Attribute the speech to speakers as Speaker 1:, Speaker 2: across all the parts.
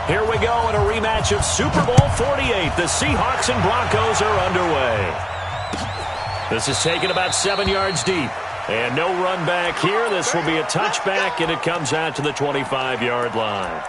Speaker 1: Here we go in a rematch of Super Bowl 48. The Seahawks and Broncos are underway. This is taken about 7 yards deep. And no run back here. This will be a touchback, and it comes out to the 25-yard line.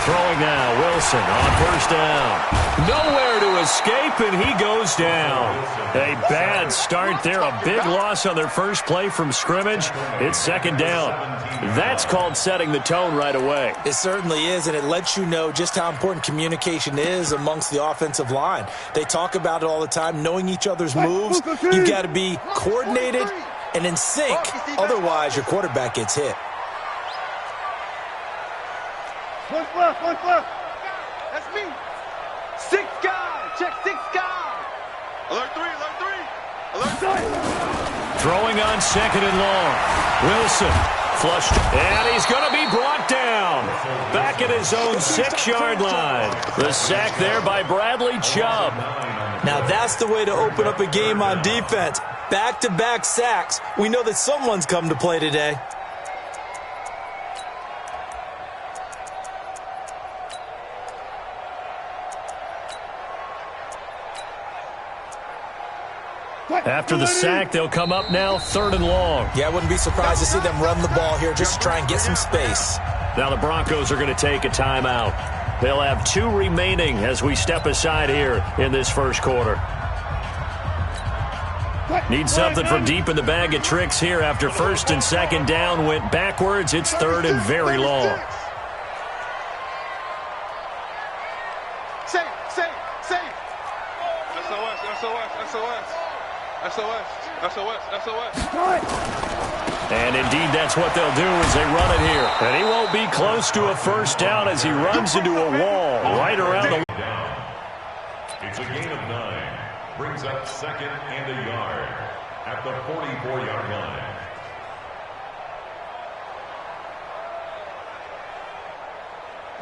Speaker 1: Throwing now, Wilson on first down. Nowhere to escape, and he goes down. A bad start there, a big loss on their first play from scrimmage. It's second down. That's called setting the tone right away.
Speaker 2: It certainly is, and it lets you know just how important communication is amongst the offensive line. They talk about it all the time, knowing each other's moves. You've got to be coordinated and in sync. Otherwise, your quarterback gets hit.
Speaker 3: One left. That's me. 6 guys. Check 6 guys. Alert 3.
Speaker 1: Throwing on second and long. Wilson flushed, and he's going to be brought down. Back at his own 6-yard line. The sack there by Bradley Chubb.
Speaker 2: Now that's the way to open up a game on defense. Back-to-back sacks. We know that someone's come to play today.
Speaker 1: After the sack, they'll come up now 3rd and long.
Speaker 2: Yeah, I wouldn't be surprised to see them run the ball here just to try and get some space.
Speaker 1: Now the Broncos are going to take a timeout. They'll have 2 remaining as we step aside here in this first quarter. Need something from deep in the bag of tricks here after 1st and 2nd down went backwards. It's 3rd and very long.
Speaker 3: Safe. SOS.
Speaker 1: And indeed, that's what they'll do as they run it here. And he won't be close to a first down as he runs into a wall right around the...
Speaker 4: It's a gain of 9. Brings up 2nd and a yard at the 44-yard line.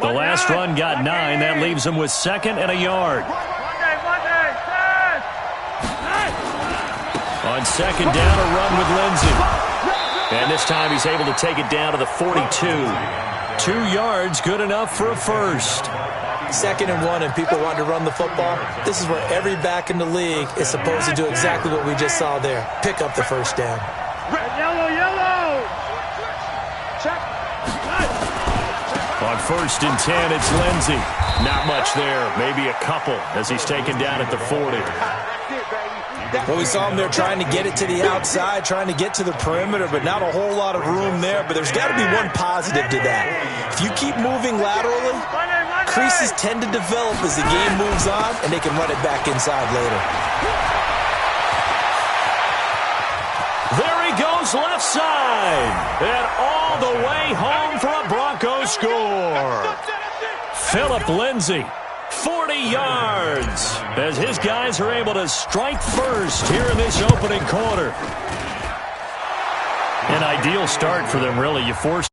Speaker 1: The last run got 9. That leaves him with 2nd and a yard. On 2nd down, a run with Lindsey. And this time he's able to take it down to the 42. 2 yards, good enough for a first.
Speaker 2: 2nd and 1, and people want to run the football. This is where every back in the league is supposed to do exactly what we just saw there. Pick up the first down.
Speaker 3: Yellow. Check.
Speaker 1: On 1st and 10, it's Lindsey. Not much there, maybe a couple as he's taken down at the 40.
Speaker 2: Well, we saw him there trying to get it to the outside, trying to get to the perimeter, but not a whole lot of room there. But there's got to be one positive to that. If you keep moving laterally, creases tend to develop as the game moves on, and they can run it back inside later.
Speaker 1: There he goes left side. And all the way home for a Broncos score. Phillip Lindsey. 40 yards as his guys are able to strike first here in this opening quarter. An ideal start for them, really. You force.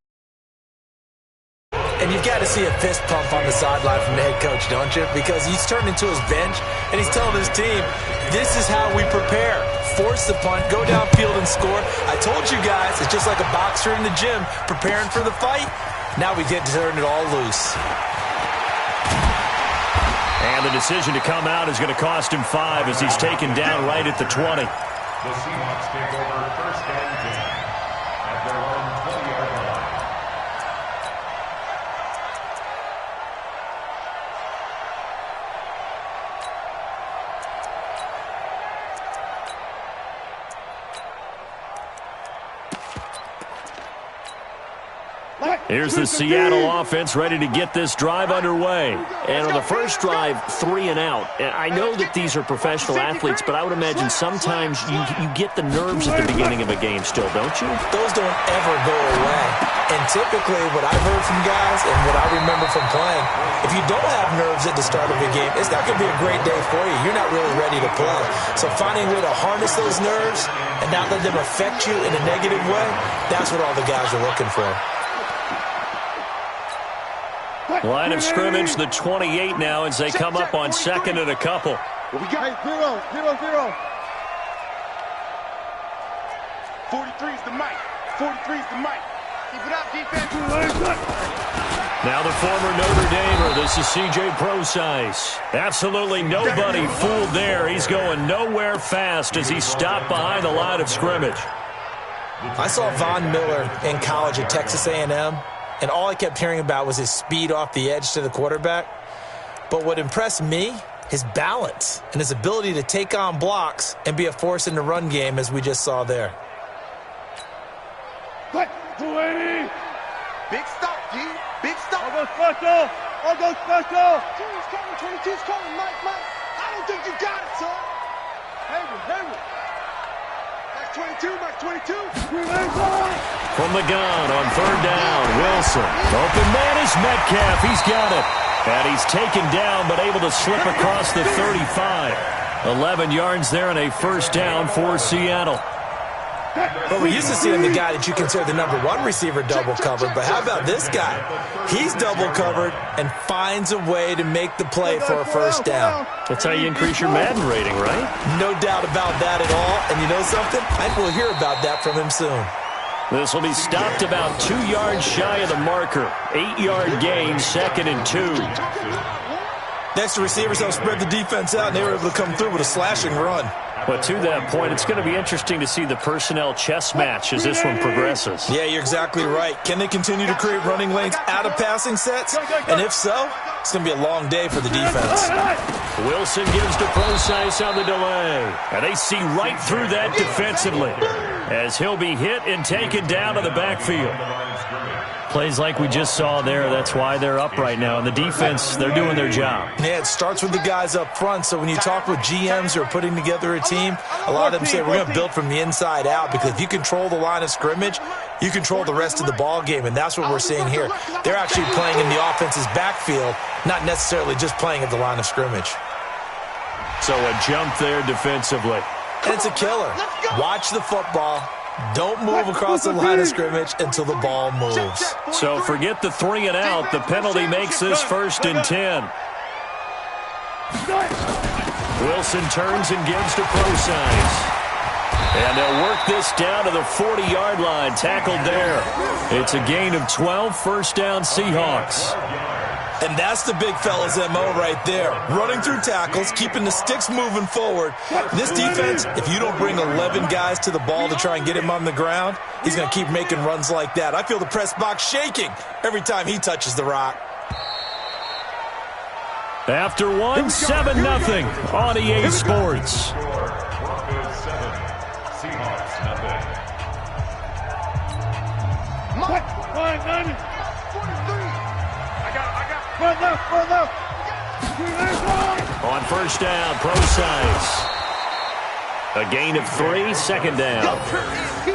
Speaker 2: And you've got to see a fist pump on the sideline from the head coach, don't you? Because he's turned into his bench, and he's telling his team, this is how we prepare. Force the punt, go downfield and score. I told you guys, it's just like a boxer in the gym preparing for the fight. Now we get to turn it all loose.
Speaker 1: And the decision to come out is going to cost him 5 as he's taken down right at the 20.
Speaker 4: The Seahawks take over 1st and 10 at their own 20-yard line.
Speaker 1: Here's the Seattle offense ready to get this drive underway. And on the first drive, 3 and out. And I know that these are professional athletes, but I would imagine sometimes you get the nerves at the beginning of a game still, don't you?
Speaker 2: Those don't ever go away. And typically what I've heard from guys and what I remember from playing, if you don't have nerves at the start of a game, it's not going to be a great day for you. You're not really ready to play. So finding a way to harness those nerves and not let them affect you in a negative way, that's what all the guys are looking for.
Speaker 1: Line of scrimmage, the 28 now as they come up on second and a couple.
Speaker 3: What we got? 0-0-0. 43's the mic. 43's the mic. Keep it up, defense.
Speaker 1: Now the former Notre Damer, this is C.J. Prosise. Absolutely nobody fooled there. He's going nowhere fast as he stopped behind the line of scrimmage.
Speaker 2: I saw Von Miller in college at Texas A&M, and all I kept hearing about was his speed off the edge to the quarterback. But what impressed me, his balance and his ability to take on blocks and be a force in the run game, as we just saw there.
Speaker 3: 280. Big stop, D. Big stop. I'll go special. I'll go special. 2's coming. 22's coming. Mike. I don't think you got it, son. Hayward. Mike 22. Mike 22.
Speaker 1: From the gun on third down, Wilson. Open man is Metcalf. He's got it. And he's taken down but able to slip across the 35. 11 yards there and a first down for Seattle.
Speaker 2: But we're used to seeing the guy that you consider the #1 receiver double covered. But how about this guy? He's double covered and finds a way to make the play for a first down.
Speaker 1: That's how you increase your Madden rating, right?
Speaker 2: No doubt about that at all. And you know something? I think we'll hear about that from him soon.
Speaker 1: This will be stopped about 2 yards shy of the marker. 8-yard gain, 2nd and 2.
Speaker 2: Next, the receivers help spread the defense out, and they were able to come through with a slashing run.
Speaker 1: But to that point, it's going to be interesting to see the personnel chess match as this one progresses.
Speaker 2: Yeah, you're exactly right. Can they continue to create running lanes out of passing sets? And if so, it's going to be a long day for the defense.
Speaker 1: Wilson gives to Prosise on the delay. And they see right through that defensively as he'll be hit and taken down to the backfield. Plays like we just saw there, that's why they're up right now. And the defense, they're doing their job.
Speaker 2: Yeah, it starts with the guys up front. So when you talk with GMs who are putting together a team, a lot of them say we're going to build from the inside out, because if you control the line of scrimmage, you control the rest of the ball game, and that's what we're seeing here. They're actually playing in the offense's backfield, not necessarily just playing at the line of scrimmage.
Speaker 1: So a jump there defensively.
Speaker 2: And it's a killer. Watch the football. Don't move across the line of scrimmage until the ball moves.
Speaker 1: So forget the 3 and out. The penalty makes this 1st and 10. Wilson turns and gives to Prosise. And they'll work this down to the 40-yard line. Tackled there. It's a gain of 12. First down, Seahawks.
Speaker 2: And that's the big fella's MO right there. Running through tackles, keeping the sticks moving forward. This defense, if you don't bring 11 guys to the ball to try and get him on the ground, he's going to keep making runs like that. I feel the press box shaking every time he touches the rock.
Speaker 1: After one, 7-0 on EA Sports.
Speaker 4: Broncos 7, Seahawks nothing.
Speaker 1: On first down, Prosise. A gain of 3, 2nd down.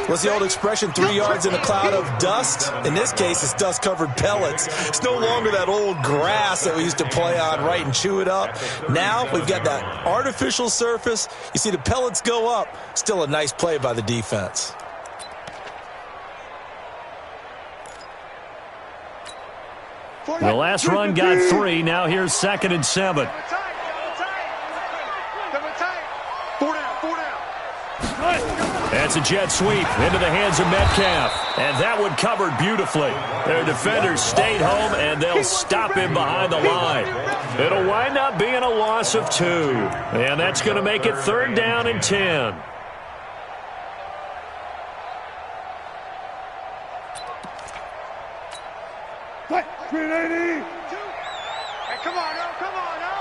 Speaker 2: What's the old expression, 3 yards in a cloud of dust? In this case, it's dust-covered pellets. It's no longer that old grass that we used to play on, right, and chew it up. Now we've got that artificial surface. You see the pellets go up. Still a nice play by the defense.
Speaker 1: The last run got 3. Now here's 2nd and 7. That's a jet sweep into the hands of Metcalf. And that one covered beautifully. Their defenders stayed home, and they'll stop him behind the line. It'll wind up being a loss of 2. And that's going to make it 3rd down and 10.
Speaker 3: Hey, come on, now, come on, now.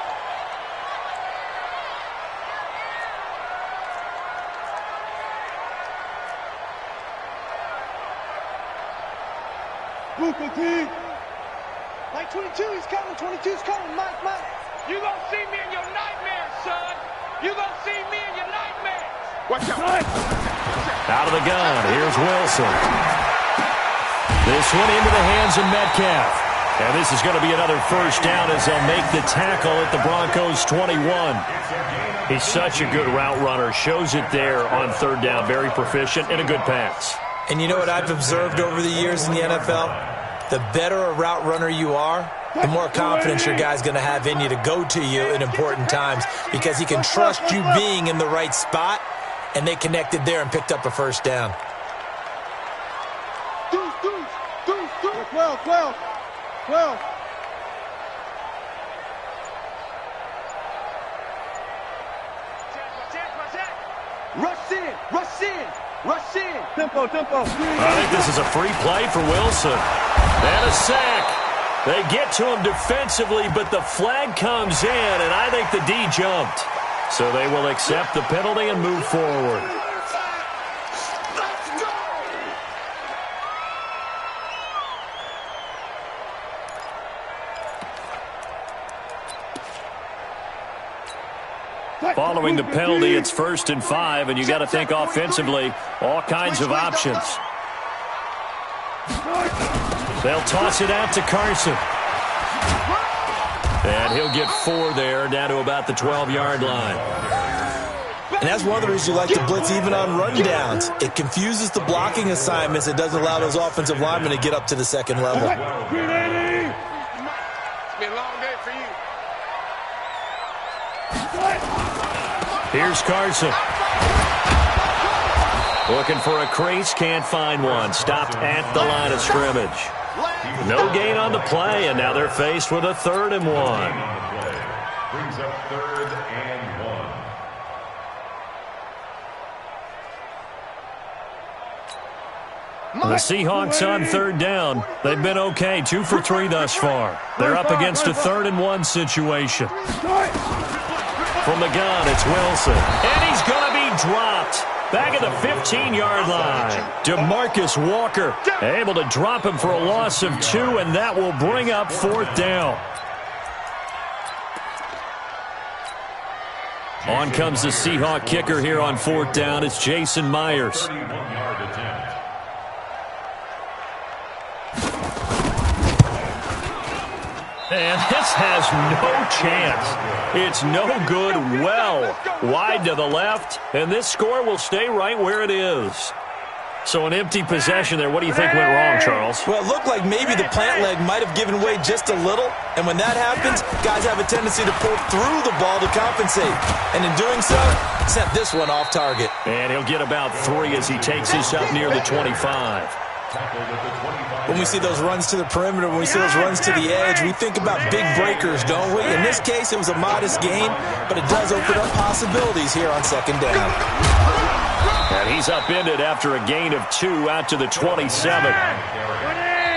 Speaker 3: Booker T. Mike 22, he's coming, 22's coming, Mike. You gonna see me in your nightmares, son. You gonna see me in your nightmares. Watch out.
Speaker 1: Out of the gun, here's Wilson. This one into the hands of Metcalf. And this is going to be another first down as they'll make the tackle at the Broncos 21. He's such a good route runner. Shows it there on third down. Very proficient and a good pass.
Speaker 2: And you know what I've observed over the years in the NFL? The better a route runner you are, the more confidence your guy's going to have in you to go to you in important times because he can trust you being in the right spot, and they connected there and picked up a first down.
Speaker 3: 12. Rush in. Tempo.
Speaker 1: I think this is a free play for Wilson. And a sack. They get to him defensively, but the flag comes in, and I think the D jumped. So they will accept the penalty and move forward. Following the penalty, it's 1st and 5, and you got to think offensively, all kinds of options. They'll toss it out to Carson. And he'll get 4 there, down to about the 12-yard line.
Speaker 2: And that's one of the reasons you like to blitz even on rundowns. It confuses the blocking assignments. It doesn't allow those offensive linemen to get up to the second level.
Speaker 3: It's been a long day for you.
Speaker 1: Here's Carson. Looking for a crease, can't find one. Stopped at the line of scrimmage. No gain on the play, and now they're faced with a 3rd and 1.
Speaker 4: Brings up 3rd and 1.
Speaker 1: The Seahawks on 3rd down. They've been okay, 2 for 3 thus far. They're up against a 3rd and 1 situation. From the gun, it's Wilson. And he's going to be dropped. Back at the 15-yard line. DeMarcus Walker able to drop him for a loss of 2, and that will bring up 4th down. On comes the Seahawk kicker here on 4th down. It's Jason Myers.
Speaker 4: 31-yard attempt.
Speaker 1: And this has no chance. It's no good. Well wide to the left, and this score will stay right where it is. So an empty possession there. What do you think went wrong, Charles?
Speaker 2: Well, it looked like maybe the plant leg might have given way just a little, and when that happens, guys have a tendency to pull through the ball to compensate. And in doing so, sent this one off target.
Speaker 1: And he'll get about 3 as he takes this up near the 25.
Speaker 2: When we see those runs to the perimeter, when we see those runs to the edge, we think about big breakers, don't we? In this case, it was a modest gain, but it does open up possibilities here on 2nd down.
Speaker 1: And he's upended after a gain of 2 out to the 27.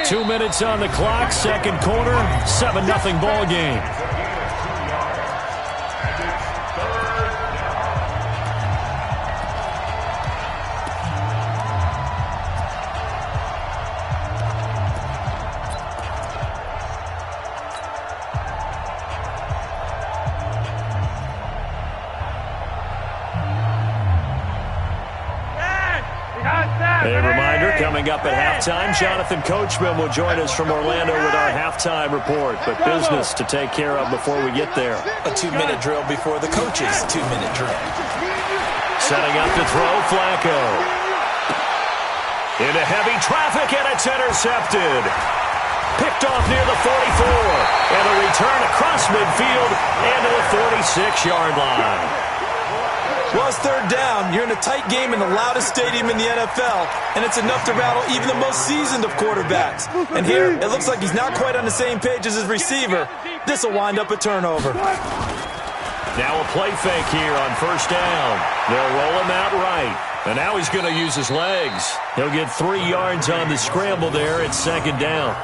Speaker 1: 2 minutes on the clock, 2nd quarter, 7-0 ball game. A reminder, coming up at halftime, Jonathan Coachman will join us from Orlando with our halftime report. But business to take care of before we get there.
Speaker 2: A 2-minute drill before the coach's 2-minute drill.
Speaker 1: Setting up to throw, Flacco. Into heavy traffic, and it's intercepted. Picked off near the 44. And a return across midfield and to the 46-yard line.
Speaker 2: Well, it's 3rd down. You're in a tight game in the loudest stadium in the NFL, and it's enough to rattle even the most seasoned of quarterbacks. And here, it looks like he's not quite on the same page as his receiver. This will wind up a turnover.
Speaker 1: Now a play fake here on 1st down. They'll roll him out right. And now he's going to use his legs. He'll get 3 yards on the scramble there at 2nd down.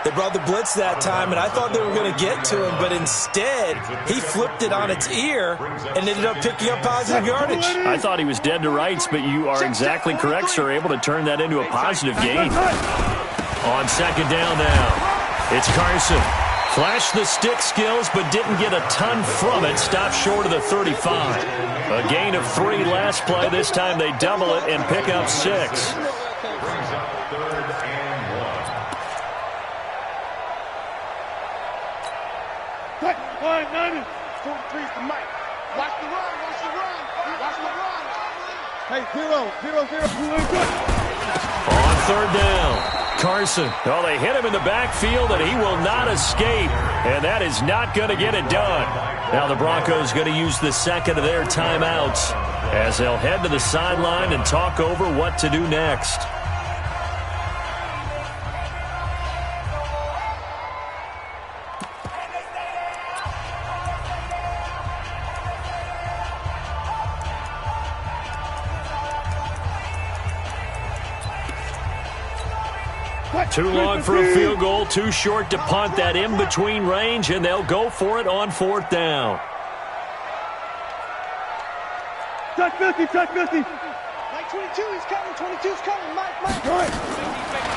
Speaker 2: They brought the blitz that time, and I thought they were going to get to him, but instead, he flipped it on its ear and ended up picking up positive yardage.
Speaker 1: I thought he was dead to rights, but you are exactly correct, sir. Able to turn that into a positive gain. On 2nd down now, it's Carson. Flashed the stick skills, but didn't get a ton from it. Stopped short of the 35. A gain of 3 last play. This time they double it and pick up 6.
Speaker 3: Cut. 190. 43 is the mic. Watch the run. Watch the run. Watch the run. Hey, 0-0-0.
Speaker 1: On third down, Carson. Oh, they hit him in the backfield, and he will not escape. And that is not going to get it done. Now the Broncos going to use the second of their timeouts as they'll head to the sideline and talk over what to do next. Too long for a field goal, too short to punt. That in-between range, and they'll go for it on fourth down.
Speaker 3: Touch 50, touch 50. Mike 22, he's coming. 22's coming. Mike.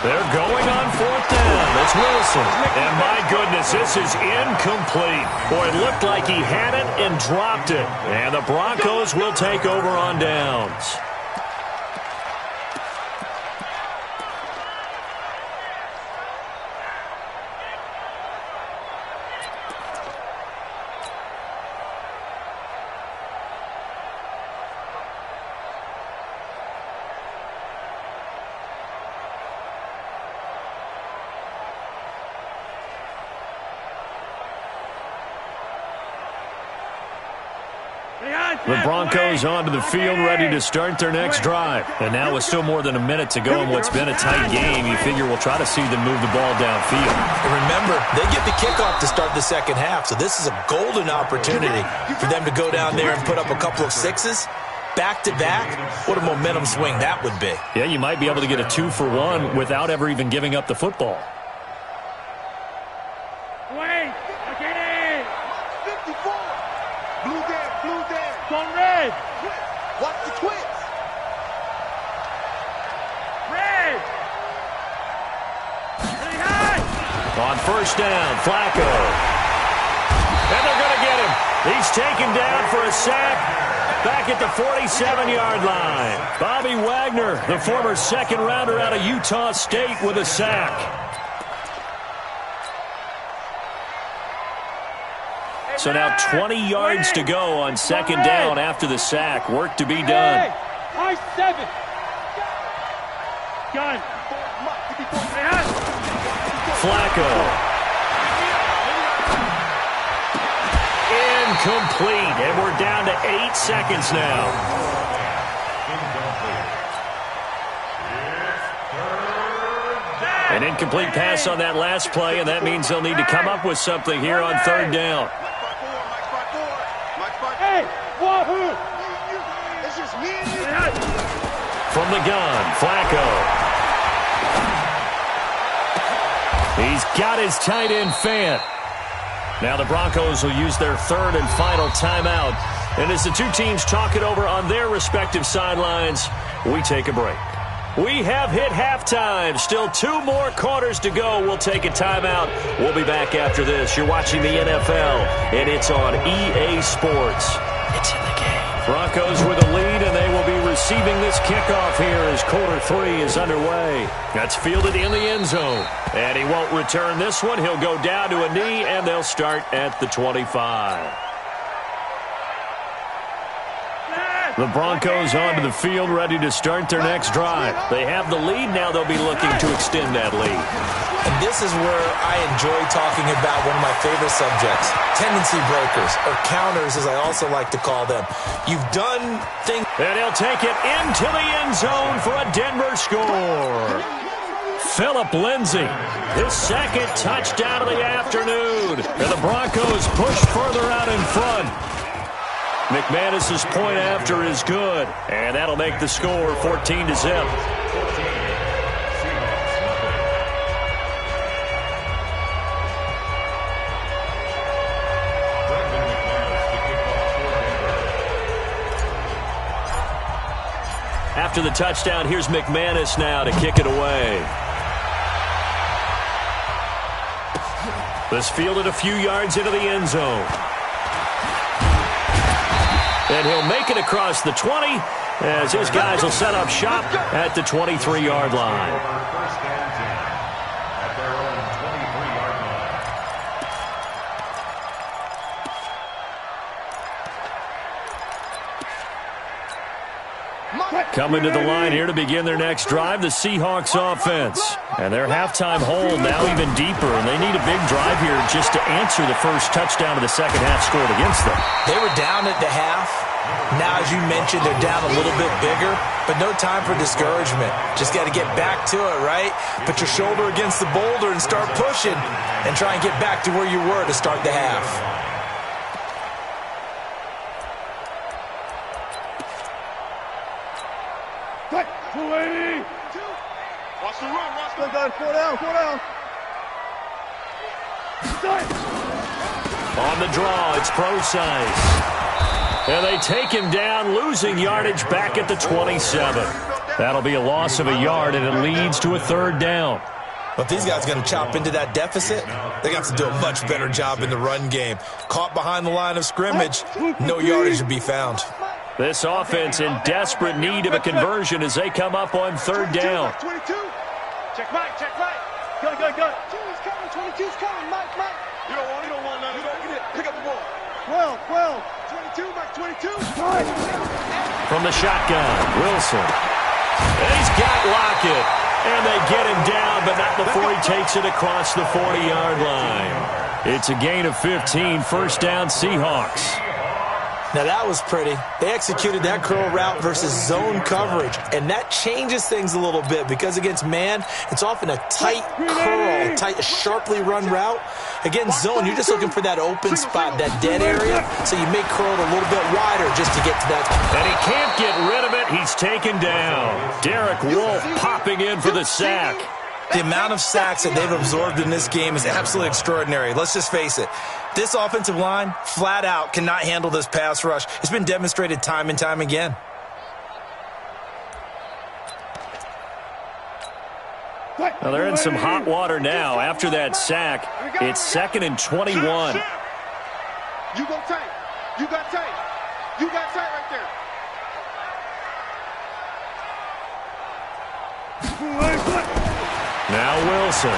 Speaker 1: They're going on fourth down. It's Wilson. And my goodness, this is incomplete. Boy, it looked like he had it and dropped it. And the Broncos will take over on downs. The Broncos onto the field ready to start their next drive. And now with still more than a minute to go in what's been a tight game, you figure we'll try to see them move the ball downfield.
Speaker 2: And remember, they get the kickoff to start the second half, so this is a golden opportunity for them to go down there and put up a couple of sixes. Back-to-back, what a momentum swing that would be.
Speaker 1: Yeah, you might be able to get a 2-for-1 without ever even giving up the football.
Speaker 3: Wait, again. 54. Blue there. Gone red. Watch the twins. Red. Really high.
Speaker 1: On first down, Flacco. And they're going to get him. He's taken down for a sack back at the 47-yard line. Bobby Wagner, the former second-rounder out of Utah State, with a sack. So now 20 yards to go on second down after the sack. Work to be done.
Speaker 3: I-7. Gun.
Speaker 1: Flacco. Incomplete. And we're down to 8 seconds now. An incomplete pass on that last play, and that means they'll need to come up with something here on third down.
Speaker 3: Hey, Wahoo! It's just me and you.
Speaker 1: From the gun, Flacco. He's got his tight end Fant. Now the Broncos will use their third and final timeout. And as the two teams talk it over on their respective sidelines, we take a break. We have hit halftime. Still 2 more quarters to go. We'll take a timeout. We'll be back after this. You're watching the NFL, and it's on EA Sports. It's in the game. Broncos with a lead, and they will be receiving this kickoff here as quarter 3 is underway. That's fielded in the end zone. And he won't return this one. He'll go down to a knee, and they'll start at the 25. The Broncos onto the field ready to start their next drive. They have the lead. Now they'll be looking to extend that lead.
Speaker 2: And this is where I enjoy talking about one of my favorite subjects, tendency breakers, or counters as I also like to call them. You've done things.
Speaker 1: And he'll take it into the end zone for a Denver score. Philip Lindsay, his second touchdown of the afternoon. And the Broncos push further out in front. McManus's point after is good, and that'll make the score 14-0. After the touchdown, here's McManus now to kick it away. This fielded a few yards into the end zone. And he'll make it across the 20 as his guys will set up shop at the 23-yard line. Coming to the line here to begin their next drive, the Seahawks offense. And their halftime hole now even deeper, and they need a big drive here just to answer the first touchdown of the second half scored against them.
Speaker 2: They were down at the half. Now, as you mentioned, they're down a little bit bigger, but no time for discouragement. Just got to get back to it, right? Put your shoulder against the boulder and start pushing and try and get back to where you were to start the half.
Speaker 3: Watch the run, watch the run. 4 down, 4 down.
Speaker 1: On the draw, it's Procise. And they take him down, losing yardage back at the 27. That'll be a loss of a yard, and it leads to a third down.
Speaker 2: But these guys are going to chop into that deficit. They got to do a much better job in the run game. Caught behind the line of scrimmage, no yardage to be found.
Speaker 1: This offense in desperate need of a conversion as they come up on third down.
Speaker 3: 22. Check Mike, check Mike. Go, go, go. 2's coming, 22's coming. Mike, Mike. You don't want nothing. Get it. Pick up the ball. 12. 22, Mike, 22.
Speaker 1: From the shotgun, Wilson. And he's got Lockett. And they get him down, but not before he takes it across the 40-yard line. It's a gain of 15, first down Seahawks.
Speaker 2: Now, that was pretty. They executed that curl route versus zone coverage, and that changes things a little bit because against man, it's often a tight curl, a sharply run route. Against zone, you're just looking for that open spot, that dead area, so you make curl a little bit wider just to get to that.
Speaker 1: And he can't get rid of it. He's taken down. Derek Wolfe popping in for the sack.
Speaker 2: The amount of sacks that they've absorbed in this game is absolutely extraordinary. Let's just face it. This offensive line, flat out, cannot handle this pass rush. It's been demonstrated time and time again.
Speaker 1: Well, they're in some hot water now. After that sack, it's 2nd and 21.
Speaker 3: You go tight. You got tight. You got tight right there.
Speaker 1: Now Wilson.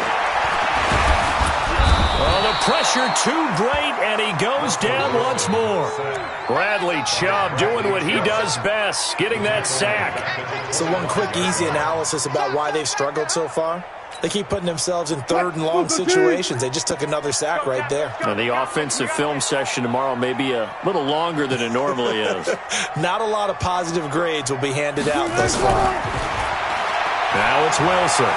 Speaker 1: Oh, the pressure too great, and he goes down once more. Bradley Chubb doing what he does best, getting that sack.
Speaker 2: So one quick, easy analysis about why they've struggled so far. They keep putting themselves in third and long situations. They just took another sack right there.
Speaker 1: Now, the offensive film session tomorrow may be a little longer than it normally is.
Speaker 2: Not a lot of positive grades will be handed out thus far.
Speaker 1: Now it's Wilson.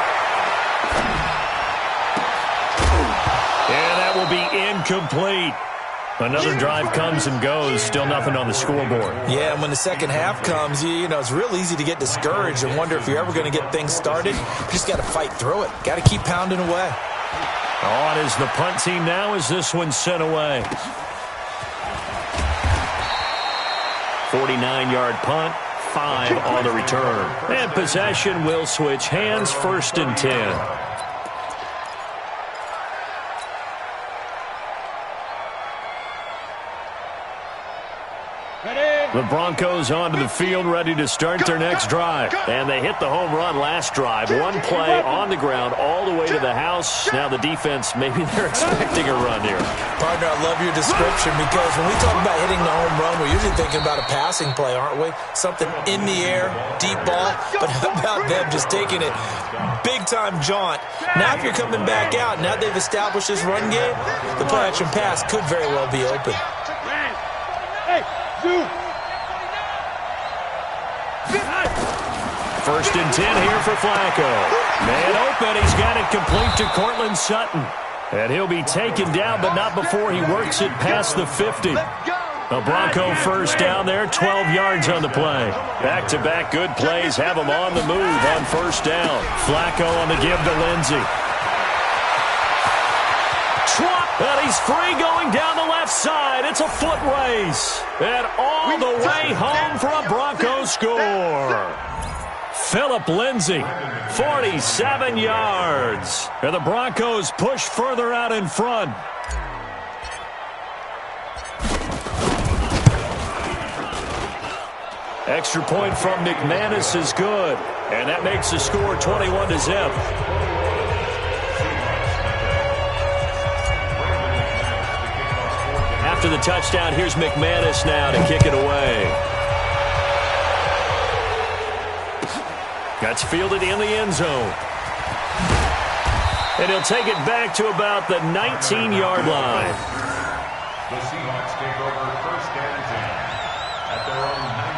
Speaker 1: And that will be incomplete. Another drive comes and goes, still nothing on the scoreboard.
Speaker 2: Yeah, and when the second half comes, you know, it's real easy to get discouraged and wonder if you're ever going to get things started. You just got to fight through it. Got to keep pounding away.
Speaker 1: On is the punt team now as this one's sent away. 49-yard punt, 5 on the return. And possession will switch hands, 1st and 10. The Broncos onto the field, ready to start their next drive. And they hit the home run last drive. One play on the ground all the way to the house. Now the defense, maybe they're expecting a run here.
Speaker 2: Partner, I love your description because when we talk about hitting the home run, we're usually thinking about a passing play, aren't we? Something in the air, deep ball. But how about them just taking it big-time jaunt? Now if you're coming back out, now they've established this run game, the play-action pass could very well be open.
Speaker 3: Hey, dude.
Speaker 1: 1st and 10 here for Flacco. Man open, he's got it complete to Cortland Sutton. And he'll be taken down, but not before he works it past the 50. A Bronco first down there, 12 yards on the play. Back-to-back good plays have him on the move on 1st down. Flacco on the give to Lindsey. And he's free going down the left side. It's a foot race. And all the way home for a Broncos score. Philip Lindsay, 47 yards. And the Broncos push further out in front. Extra point from McManus is good. And that makes the score 21-0. After the touchdown, here's McManus now to kick it away. That's fielded in the end zone. And he'll take it back to about the 19-yard line.
Speaker 4: The Seahawks take over 1st and 10 at their own